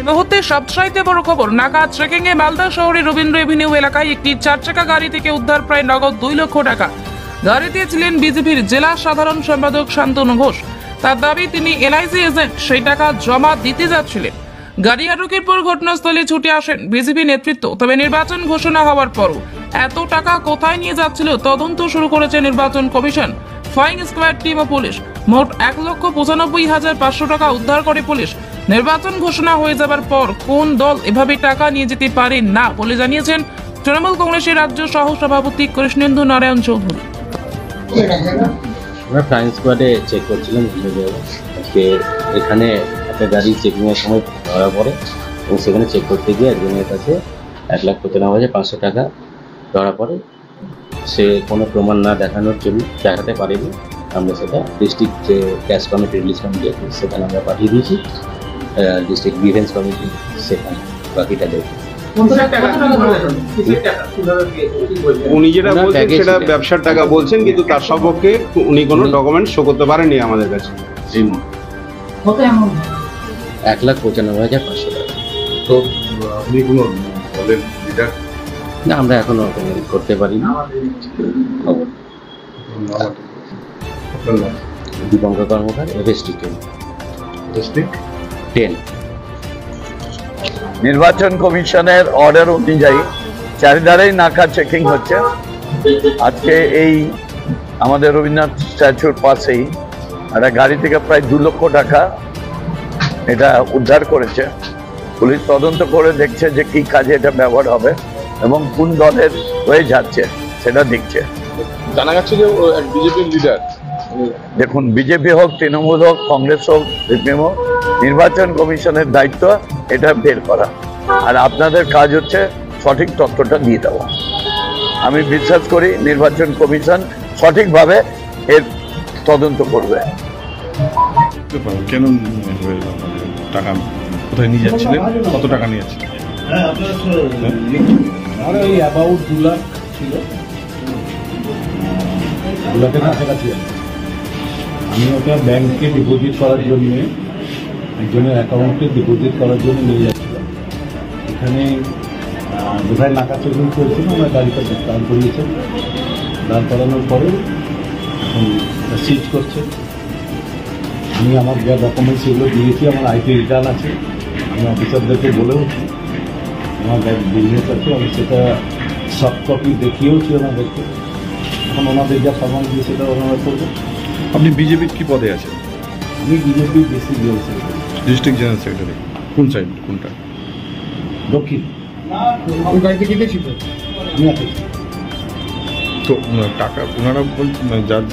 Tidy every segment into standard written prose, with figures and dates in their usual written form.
মুহূর্তে সবচাইতে বড় খবর, নাকা ট্রেকিং এ মালদা শহরের রবীন্দ্র এভিনিউ এলাকায় একটি 4 চাকা গাড়ি থেকে উদ্ধার প্রায় নগদ 2 লক্ষ টাকা। গাড়িতে ছিলেন বিজেপির জেলা সাধারণ সম্পাদক শান্তনু ঘোষ। তার দাবি তিনি এলআইসি এজেন্ট, সেই টাকা জমা দিতে যাচ্ছিলেন। গাড়ি আটকের পর ঘটনাস্থলে ছুটে আসেন বিজেপি নেতৃত্ব। তবে নির্বাচন ঘোষণা হওয়ার পরও এত টাকা কোথায় নিয়ে যাচ্ছিল তদন্ত শুরু করেছে নির্বাচন কমিশন, ফ্লাইং স্কোয়াড টিম ও পুলিশ। মোট 1,95,500 টাকা উদ্ধার করে পুলিশ। নির্বাচন ঘোষণা হয়ে যাবার পর কোন দল এভাবে টাকা নিয়ে যেতে পারে না বলে জানিয়েছেন তৃণমূল কংগ্রেসের রাজ্য সহ সভাপতি কৃষ্ণেন্দু নারায়ণ চৌধুরী। আমরা ফ্লাইং স্কোয়াডে চেক করছিলাম আজকে। এখানে একটা গাড়ি চেকিংয়ের সময় ধরা পড়ে এবং সেখানে চেক করতে গিয়ে একজনের কাছে 1,95,500 টাকা ধরা পড়ে। সে কোনো প্রমাণ না দেখাতে পারেনি। আমরা সেটা ডিস্ট্রিক্ট যে ক্যাশ কমিটি রিলিজ কমিটি আছে সেখানে আমরা পাঠিয়ে দিয়েছি। ডিস্ট্রিক্ট ডিফেন্স কমিটি সেখানে বাকিটা দেখবে। উনি যেটা বলছেন সেটা ব্যবসার টাকা বলছেন, কিন্তু তার সপক্ষে উনি কোনো ডকুমেন্ট শো করতে পারেননি আমাদের কাছে। 1,95,500 টাকা। তো আপনি কোনো দলের লিডার? না, আমরা এখনো করতে পারিনি। দীপঙ্কর কর্মকার, FST 10। নির্বাচন কমিশনের অর্ডার অনুযায়ী চারিধারেই নাকা চেকিং হচ্ছে। আজকে এই আমাদের রবীন্দ্রনাথ স্ট্যাচুর পাশেই একটা গাড়ি থেকে প্রায় 2 লক্ষ টাকা এটা উদ্ধার করেছে পুলিশ। তদন্ত করে দেখছে যে কি কাজে এটা ব্যবহার হবে এবং কোন দলের হয়ে যাচ্ছে সেটা দেখছে। জানা যাচ্ছে যে বিজেপির লিডার। দেখুন, বিজেপি হোক, তৃণমূল হোক, কংগ্রেস হোক, সিপিএম হোক, নির্বাচন কমিশনের দায়িত্ব এটা বের করা, আর আপনাদের কাজ হচ্ছে সঠিক তথ্যটা দিয়ে দেওয়া। আমি বিশ্বাস করি নির্বাচন কমিশন সঠিকভাবে এর তদন্ত করবে। কেন টাকা কোথায় নিয়ে যাচ্ছিলেন, কত টাকা নিয়ে যাচ্ছিলেন? আমার ওই অ্যাবাউট 2 লাখ ছিল, 2 লাখের কাছাকাছি। আমি ওটা ব্যাংকে ডিপোজিট করার জন্য, একজনের অ্যাকাউন্টে ডিপোজিট করার জন্য নিয়ে যাচ্ছিলাম। এখানে বোধহয় নাকা চেকিং চলছিল, আমরা গাড়িটা দাঁড় করিয়েছেন। দাঁড় করানোর পরে এখন সিজ করছে। আমি আমার যা ডকুমেন্টস সেগুলো দিয়েছি, আমার আইটি রিটার্ন আছে। আমি অফিসারদেরকে বলেওছি আমার বিজনেস আছে, আমি সেটা সফট কপি দেখিয়েওছি ওনাদেরকে। এখন ওনাদের যা সামান দিয়ে সেটা ওনারা করবে। আপনি বিজেপির কি পদে আছেন? আমি বিজেপির district general secretary. District general secretary কোন সাইড, কোনটা? দক্ষিণ। ওই গাড়িতে কে কে ছিল? আমি আছি। তো টাকা ওনারা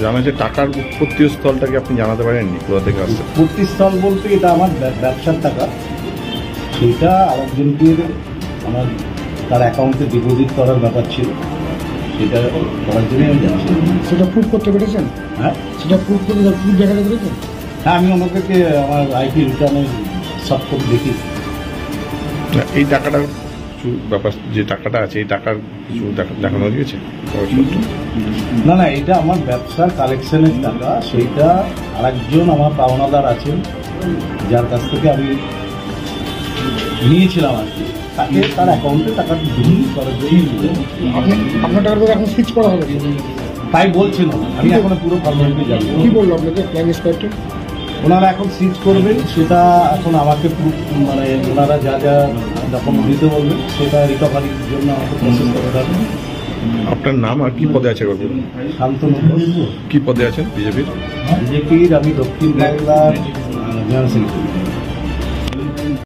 জানা যে টাকার উৎপত্তি স্থলটাকে আপনি জানাতে পারেননি কোথা থেকে আসছে? উৎপত্তি স্থল বলতে এটা আমার ব্যবসার টাকা, সেটা আরেকজনকে আমার তার অ্যাকাউন্টে ডিপোজিট করার ব্যাপার ছিল, সেটা করার জন্যই আমি যাচ্ছি। সেটা প্রুভ করতে পেরেছেন? হ্যাঁ, সেটা প্রুভ করতে দেখাতে পেরেছেন? হ্যাঁ, আমি আমাদেরকে আমার আইটি রিটার্নের সফট কপি দেখি। এই টাকাটা কিছু ব্যাপার, যে টাকাটা আছে এই টাকার কিছু দেখানো গিয়েছে? না না, এটা আমার ব্যবসার কালেকশনের টাকা, সেইটা আরেকজন আমার পাওনাদার আছেন যার কাছ থেকে আমি নিয়েছিলাম আর কি, তাকে তার অ্যাকাউন্টে টাকাটা ডিপোজিট করার জন্য। আপনার টাকাটা তো এখন সুইচ করা হবে তাই বলছিল, আমি এখনো পুরো ফর্মালিটি জানি। কি বললো আপনাকে ফ্লাইং স্কোয়াডটা? ওনারা এখন সিজ করবেন, সেটা এখন আমাকে মানে ওনারা যা যা ডকুমেন্ট দিতে বলবেন সেটা রিকভারির জন্য আমাকে প্রসেস করতে হবে। আপনার নাম আর কি পদে আছে? শান্তনু ঘোষ। কি পদে আছেন বিজেপির? বিজেপির আমি দক্ষিণ বাংলার জেনারেল সেক্রেটারি।